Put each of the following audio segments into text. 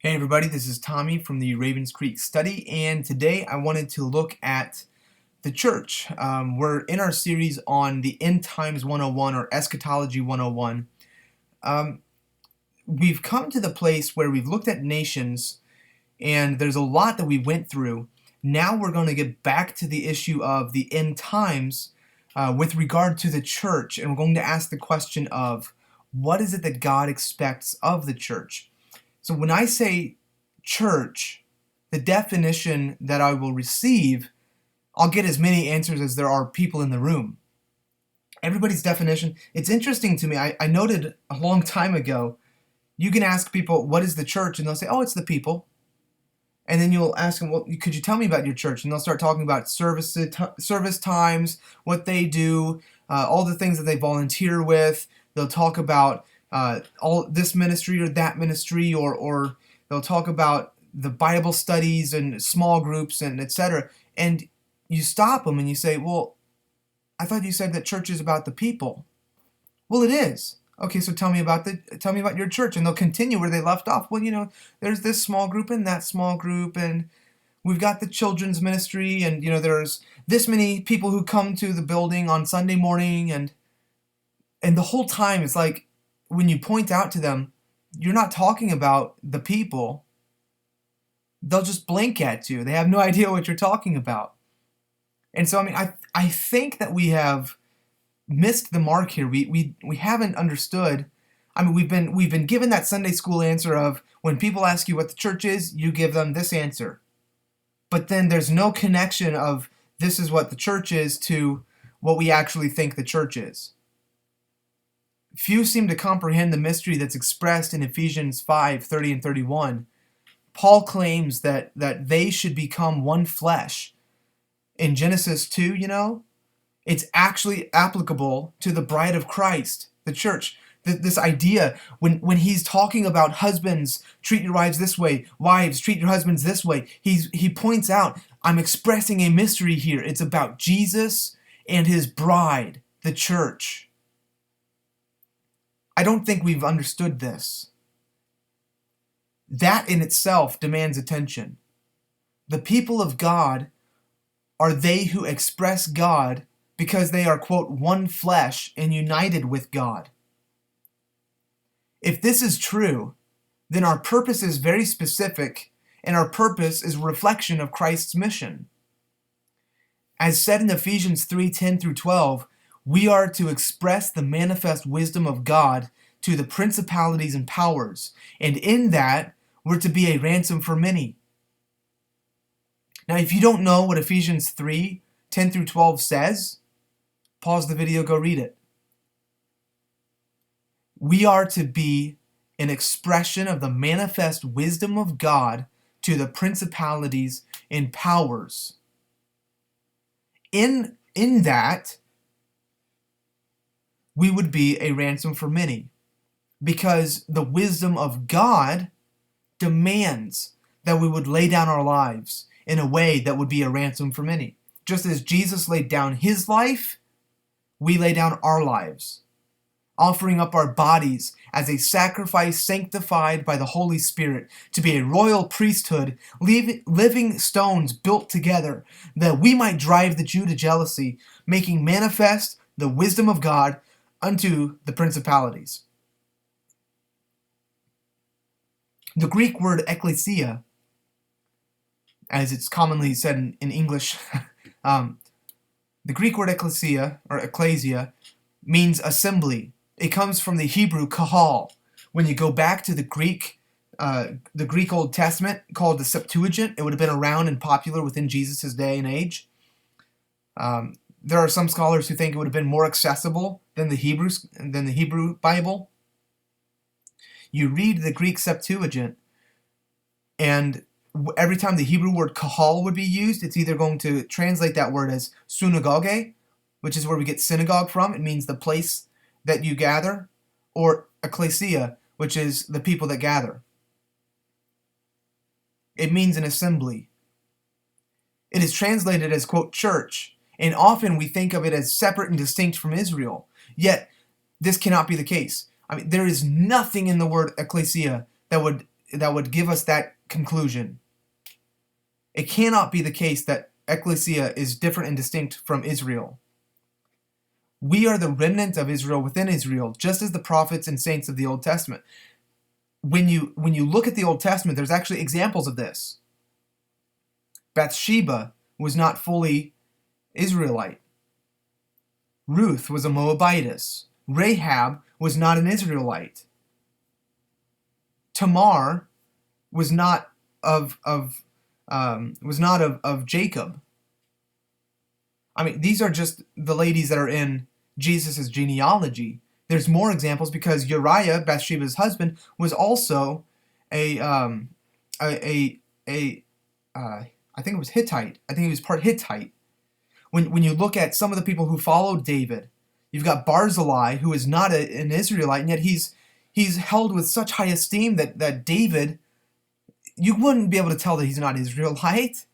Hey everybody, this is Tommy from the Ravens Creek Study, and today I wanted to look at the church. We're in our series on the End Times 101 or Eschatology 101. We've come to the place where we've looked at nations, and there's a lot that we went through. Now we're going to get back to the issue of the end times with regard to the church, and we're going to ask the question of what is it that God expects of the church? So when I say church, the definition that I will receive, I'll get as many answers as there are people in the room. Everybody's definition, it's interesting to me. I noted a long time ago, you can ask people, what is the church? And they'll say, oh, it's the people. And then you'll ask them, well, could you tell me about your church? And they'll start talking about service times, what they do, all the things that they volunteer with. They'll talk about all this ministry or that ministry, or they'll talk about the Bible studies and small groups and etc. And you stop them and you say, well, I thought you said that church is about the people. Well, it is. Okay, so tell me about your church. And they'll continue where they left off. Well, there's this small group and that small group, and we've got the children's ministry, and there's this many people who come to the building on Sunday morning, and the whole time it's like, when you point out to them, you're not talking about the people, they'll just blink at you. They have no idea what you're talking about. And so, I think that we have missed the mark here. We haven't understood. We've been given that Sunday school answer of, when people ask you what the church is, you give them this answer. But then there's no connection of this is what the church is to what we actually think the church is. Few seem to comprehend the mystery that's expressed in Ephesians 5:30 and 31. Paul claims that they should become one flesh. In Genesis 2, it's actually applicable to the bride of Christ, the church. This idea, when he's talking about husbands, treat your wives this way, wives, treat your husbands this way, he points out, I'm expressing a mystery here. It's about Jesus and his bride, the church. I don't think we've understood this. That in itself demands attention. The people of God are they who express God because they are, quote, one flesh and united with God. If this is true, then our purpose is very specific, and our purpose is a reflection of Christ's mission. As said in Ephesians 3:10 through 12, we are to express the manifest wisdom of God to the principalities and powers, and in that, we're to be a ransom for many. Now, if you don't know what Ephesians 3:10 through 12 says, pause the video, go read it. We are to be an expression of the manifest wisdom of God to the principalities and powers. In that, we would be a ransom for many, because the wisdom of God demands that we would lay down our lives in a way that would be a ransom for many. Just as Jesus laid down his life, we lay down our lives, offering up our bodies as a sacrifice sanctified by the Holy Spirit to be a royal priesthood, living stones built together, that we might drive the Jew to jealousy, making manifest the wisdom of God unto the principalities. The Greek word ecclesia, as it's commonly said in English, the Greek word ecclesia, or ecclesia, means assembly. It comes from the Hebrew kahal. When you go back to the Greek Old Testament, called the Septuagint, it would have been around and popular within Jesus' day and age. There are some scholars who think it would have been more accessible than the Hebrew Bible. You read the Greek Septuagint, and every time the Hebrew word kahal would be used, it's either going to translate that word as synagoge, which is where we get synagogue from. It means the place that you gather, or ecclesia, which is the people that gather. It means an assembly. It is translated as, quote, church, and often we think of it as separate and distinct from Israel. Yet, this cannot be the case. There is nothing in the word ecclesia that would would give us that conclusion. It cannot be the case that ecclesia is different and distinct from Israel. We are the remnant of Israel within Israel, just as the prophets and saints of the Old Testament. When you look at the Old Testament, there's actually examples of this. Bathsheba was not fully Israelite. Ruth was a Moabitess. Rahab was not an Israelite. Tamar was not of Jacob. I mean, these are just the ladies that are in Jesus' genealogy. There's more examples because Uriah, Bathsheba's husband, was also I think it was Hittite. I think he was part Hittite. When you look at some of the people who followed David, you've got Barzillai, who is not an Israelite, and yet he's held with such high esteem that David, you wouldn't be able to tell that he's not Israelite.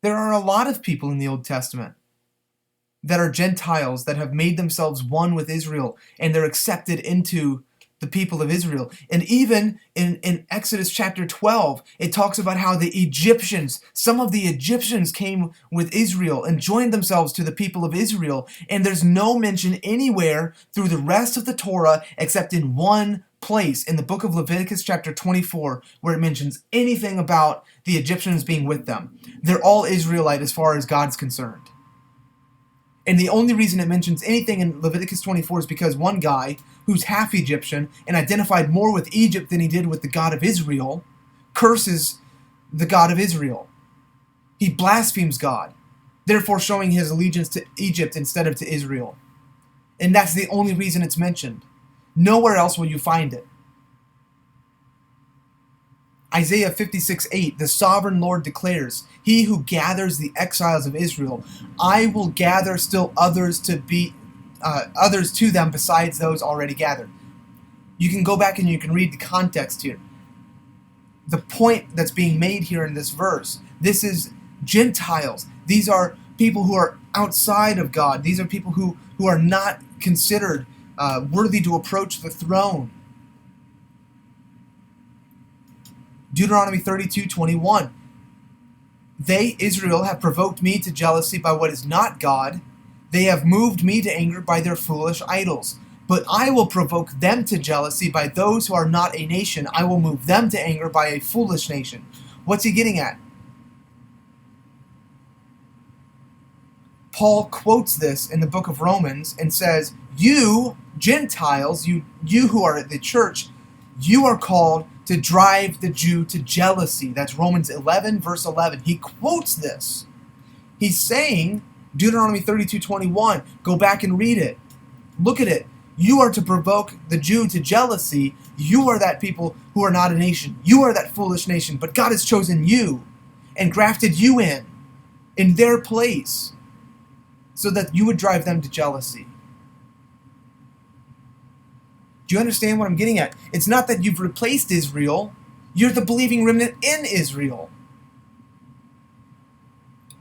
There are a lot of people in the Old Testament that are Gentiles that have made themselves one with Israel, and they're accepted into the people of Israel. And even in Exodus chapter 12, it talks about how some of the Egyptians came with Israel and joined themselves to the people of Israel. And there's no mention anywhere through the rest of the Torah except in one place in the book of Leviticus chapter 24 where it mentions anything about the Egyptians being with them. They're all Israelite as far as God's concerned. And the only reason it mentions anything in Leviticus 24 is because one guy who's half Egyptian and identified more with Egypt than he did with the God of Israel curses the God of Israel. He blasphemes God, therefore showing his allegiance to Egypt instead of to Israel. And that's the only reason it's mentioned. Nowhere else will you find it. Isaiah 56:8, the sovereign Lord declares, "He who gathers the exiles of Israel, I will gather still others to them besides those already gathered." You can go back and you can read the context here. The point that's being made here in this verse, this is Gentiles. These are people who are outside of God. These are people who are not considered worthy to approach the throne. Deuteronomy 32:21. They, Israel, have provoked me to jealousy by what is not God. They have moved me to anger by their foolish idols. But I will provoke them to jealousy by those who are not a nation. I will move them to anger by a foolish nation. What's he getting at? Paul quotes this in the book of Romans and says, you, Gentiles, you who are at the church, you are called to drive the Jew to jealousy. That's Romans 11, verse 11. He quotes this. He's saying, Deuteronomy 32:21, go back and read it. Look at it. You are to provoke the Jew to jealousy. You are that people who are not a nation. You are that foolish nation. But God has chosen you and grafted you in their place, so that you would drive them to jealousy. Do you understand what I'm getting at? It's not that you've replaced Israel. You're the believing remnant in Israel.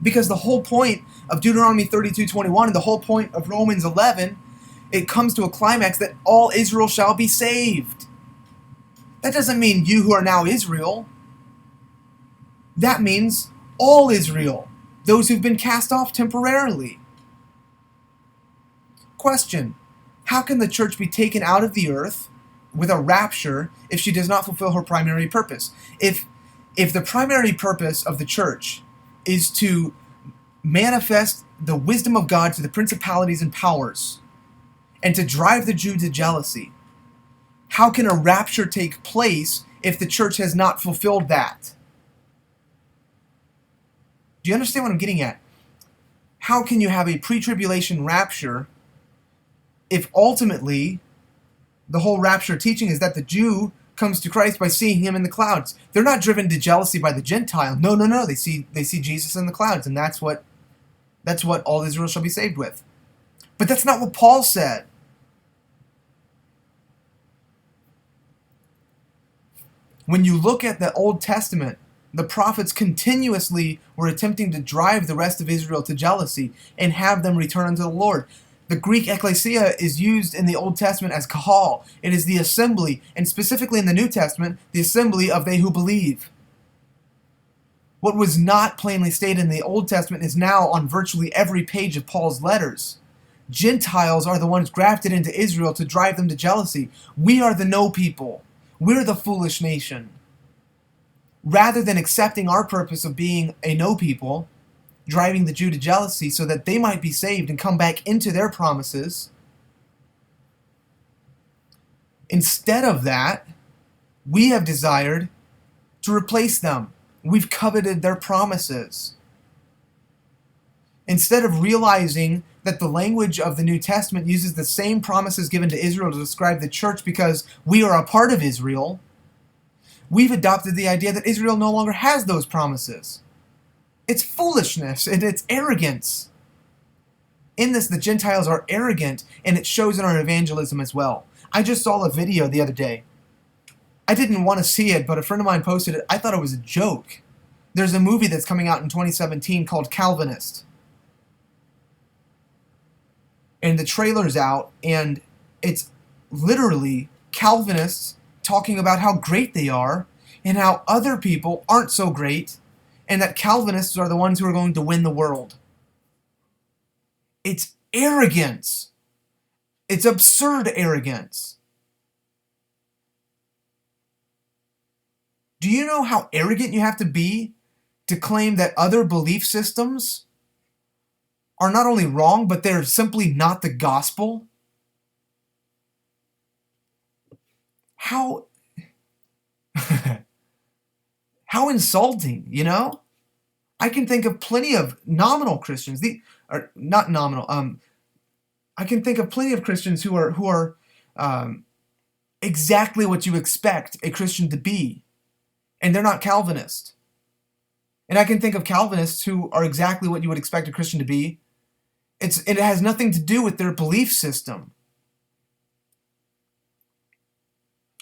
Because the whole point of Deuteronomy 32:21 and the whole point of Romans 11, it comes to a climax that all Israel shall be saved. That doesn't mean you who are now Israel. That means all Israel, those who've been cast off temporarily. Question: how can the church be taken out of the earth with a rapture if she does not fulfill her primary purpose? If the primary purpose of the church is to manifest the wisdom of God to the principalities and powers and to drive the Jew to jealousy, how can a rapture take place if the church has not fulfilled that? Do you understand what I'm getting at? How can you have a pre-tribulation rapture if ultimately the whole rapture teaching is that the Jew comes to Christ by seeing him in the clouds? They're not driven to jealousy by the Gentile. No. They see Jesus in the clouds, and that's what all Israel shall be saved with. But that's not what Paul said. When you look at the Old Testament, the prophets continuously were attempting to drive the rest of Israel to jealousy and have them return unto the Lord. The Greek ecclesia is used in the Old Testament as kahal. It is the assembly, and specifically in the New Testament, the assembly of they who believe. What was not plainly stated in the Old Testament is now on virtually every page of Paul's letters. Gentiles are the ones grafted into Israel to drive them to jealousy. We are the no people. We're the foolish nation. Rather than accepting our purpose of being a no people, driving the Jew to jealousy so that they might be saved and come back into their promises, instead of that, we have desired to replace them. We've coveted their promises. Instead of realizing that the language of the New Testament uses the same promises given to Israel to describe the church because we are a part of Israel, we've adopted the idea that Israel no longer has those promises. It's foolishness and it's arrogance. In this, the Gentiles are arrogant, and it shows in our evangelism as well. I just saw a video the other day. I didn't want to see it, but a friend of mine posted it. I thought it was a joke. There's a movie that's coming out in 2017 called Calvinist. And the trailer's out, and it's literally Calvinists talking about how great they are and how other people aren't so great, and that Calvinists are the ones who are going to win the world. It's arrogance. It's absurd arrogance. Do you know how arrogant you have to be to claim that other belief systems are not only wrong, but they're simply not the gospel? How how insulting, you know? I can think of plenty of nominal Christians, not nominal. I can think of plenty of Christians who are exactly what you expect a Christian to be, and they're not Calvinist. And I can think of Calvinists who are exactly what you would expect a Christian to be. It has nothing to do with their belief system.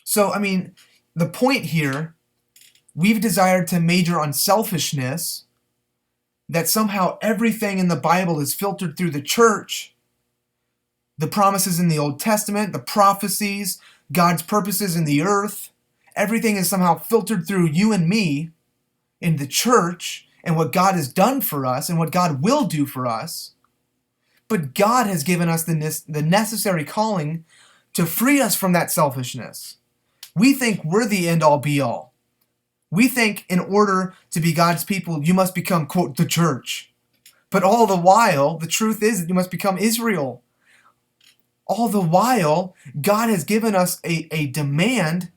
So, I mean, the point here, we've desired to major on selfishness, that somehow everything in the Bible is filtered through the church. The promises in the Old Testament, the prophecies, God's purposes in the earth, everything is somehow filtered through you and me in the church and what God has done for us and what God will do for us. But God has given us the necessary calling to free us from that selfishness. We think we're the end-all be-all. We think in order to be God's people, you must become, quote, the church. But all the while, the truth is that you must become Israel. All the while, God has given us a demand,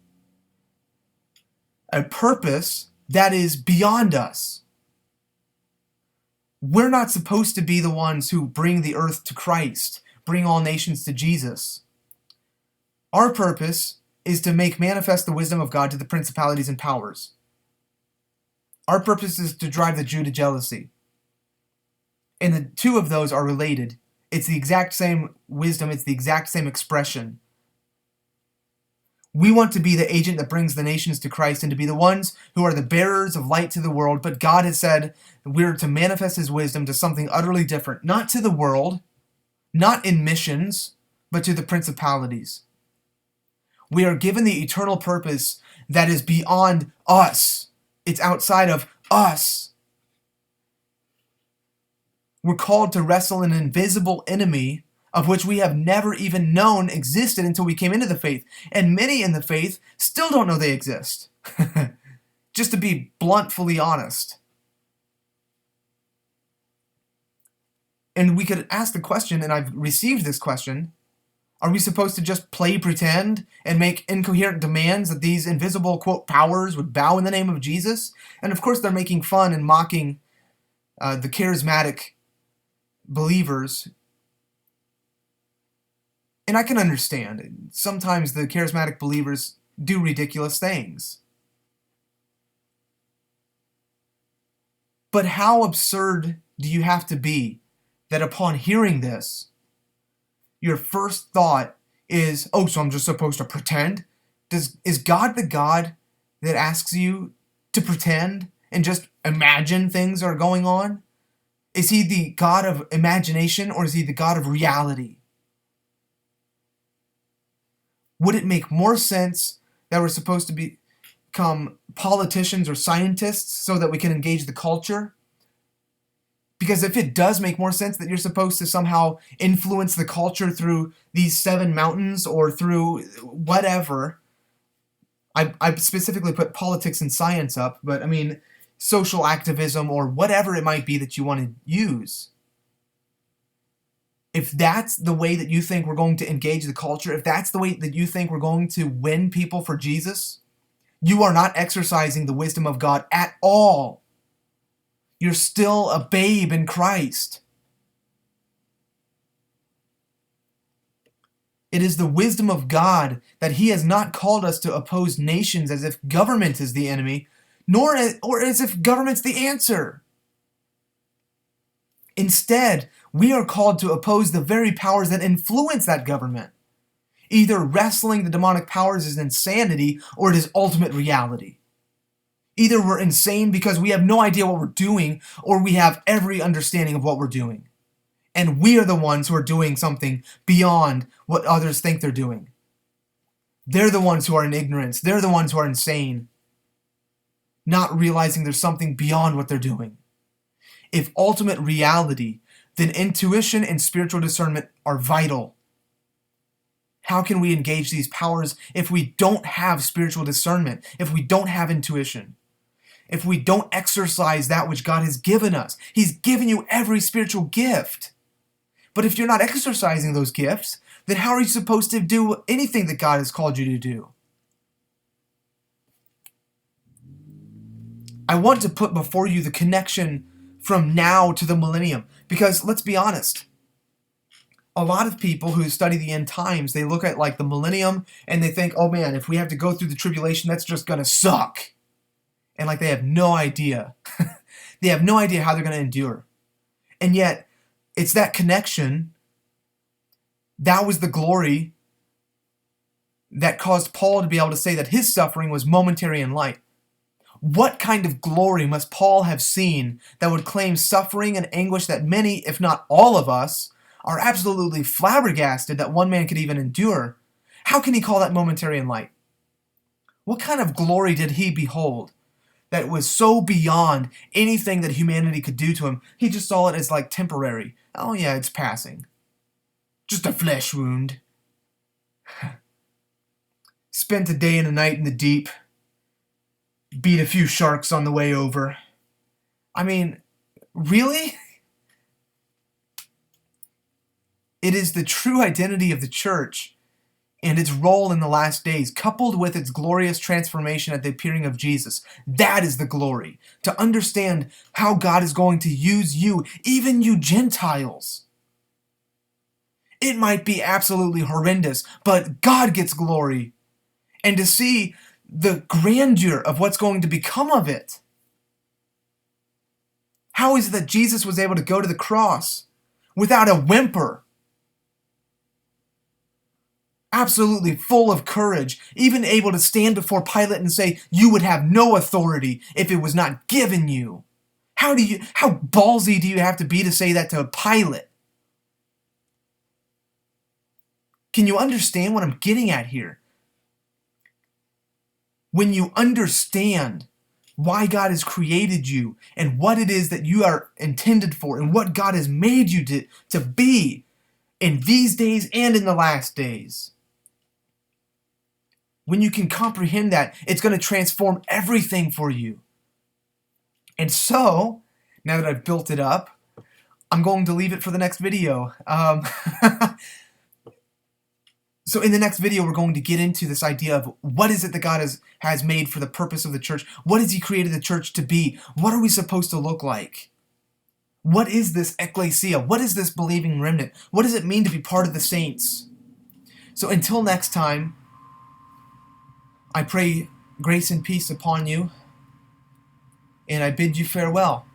a purpose that is beyond us. We're not supposed to be the ones who bring the earth to Christ, bring all nations to Jesus. Our purpose is to make manifest the wisdom of God to the principalities and powers. Our purpose is to drive the Jew to jealousy. And the two of those are related. It's the exact same wisdom, it's the exact same expression. We want to be the agent that brings the nations to Christ and to be the ones who are the bearers of light to the world, but God has said we're to manifest His wisdom to something utterly different, not to the world, not in missions, but to the principalities. We are given the eternal purpose that is beyond us. It's outside of us. We're called to wrestle an invisible enemy of which we have never even known existed until we came into the faith. And many in the faith still don't know they exist. Just to be bluntly honest. And we could ask the question, and I've received this question, are we supposed to just play pretend and make incoherent demands that these invisible, quote, powers would bow in the name of Jesus? And of course they're making fun and mocking the charismatic believers. And I can understand. Sometimes the charismatic believers do ridiculous things. But how absurd do you have to be that upon hearing this, your first thought is, oh, so I'm just supposed to pretend? Is God the God that asks you to pretend and just imagine things are going on? Is he the God of imagination, or is he the God of reality? Would it make more sense that we're supposed to become politicians or scientists so that we can engage the culture? Because if it does make more sense that you're supposed to somehow influence the culture through these 7 mountains or through whatever, I specifically put politics and science up, but I mean social activism or whatever it might be that you want to use. If that's the way that you think we're going to engage the culture, if that's the way that you think we're going to win people for Jesus, you are not exercising the wisdom of God at all. You're still a babe in Christ. It is the wisdom of God that he has not called us to oppose nations as if government is the enemy, nor as if government's the answer. Instead, we are called to oppose the very powers that influence that government. Either wrestling the demonic powers is insanity, or it is ultimate reality. Either we're insane because we have no idea what we're doing, or we have every understanding of what we're doing. And we are the ones who are doing something beyond what others think they're doing. They're the ones who are in ignorance. They're the ones who are insane, not realizing there's something beyond what they're doing. If ultimate reality, then intuition and spiritual discernment are vital. How can we engage these powers if we don't have spiritual discernment, if we don't have intuition, if we don't exercise that which God has given us? He's given you every spiritual gift. But if you're not exercising those gifts, then how are you supposed to do anything that God has called you to do? I want to put before you the connection from now to the millennium, because let's be honest, a lot of people who study the end times, they look at like the millennium and they think, oh man, if we have to go through the tribulation, that's just gonna suck. And like they have no idea. They have no idea how they're gonna endure. And yet, it's that connection, that was the glory that caused Paul to be able to say that his suffering was momentary and light. What kind of glory must Paul have seen that would claim suffering and anguish that many, if not all of us, are absolutely flabbergasted that one man could even endure? How can he call that momentary and light? What kind of glory did he behold that was so beyond anything that humanity could do to him? He just saw it as like temporary. Oh yeah, it's passing. Just a flesh wound. Spent a day and a night in the deep. Beat a few sharks on the way over. I mean, really? It is the true identity of the church and its role in the last days, coupled with its glorious transformation at the appearing of Jesus. That is the glory. To understand how God is going to use you, even you Gentiles. It might be absolutely horrendous, but God gets glory. And to see the grandeur of what's going to become of it. How is it that Jesus was able to go to the cross without a whimper? Absolutely full of courage, even able to stand before Pilate and say, you would have no authority if it was not given you. How ballsy do you have to be to say that to a Pilate? Can you understand what I'm getting at here? When you understand why God has created you and what it is that you are intended for and what God has made you to be in these days and in the last days. When you can comprehend that, it's going to transform everything for you. And so, now that I've built it up, I'm going to leave it for the next video. So in the next video, we're going to get into this idea of what is it that God has made for the purpose of the church? What has he created the church to be? What are we supposed to look like? What is this ecclesia? What is this believing remnant? What does it mean to be part of the saints? So until next time, I pray grace and peace upon you, and I bid you farewell.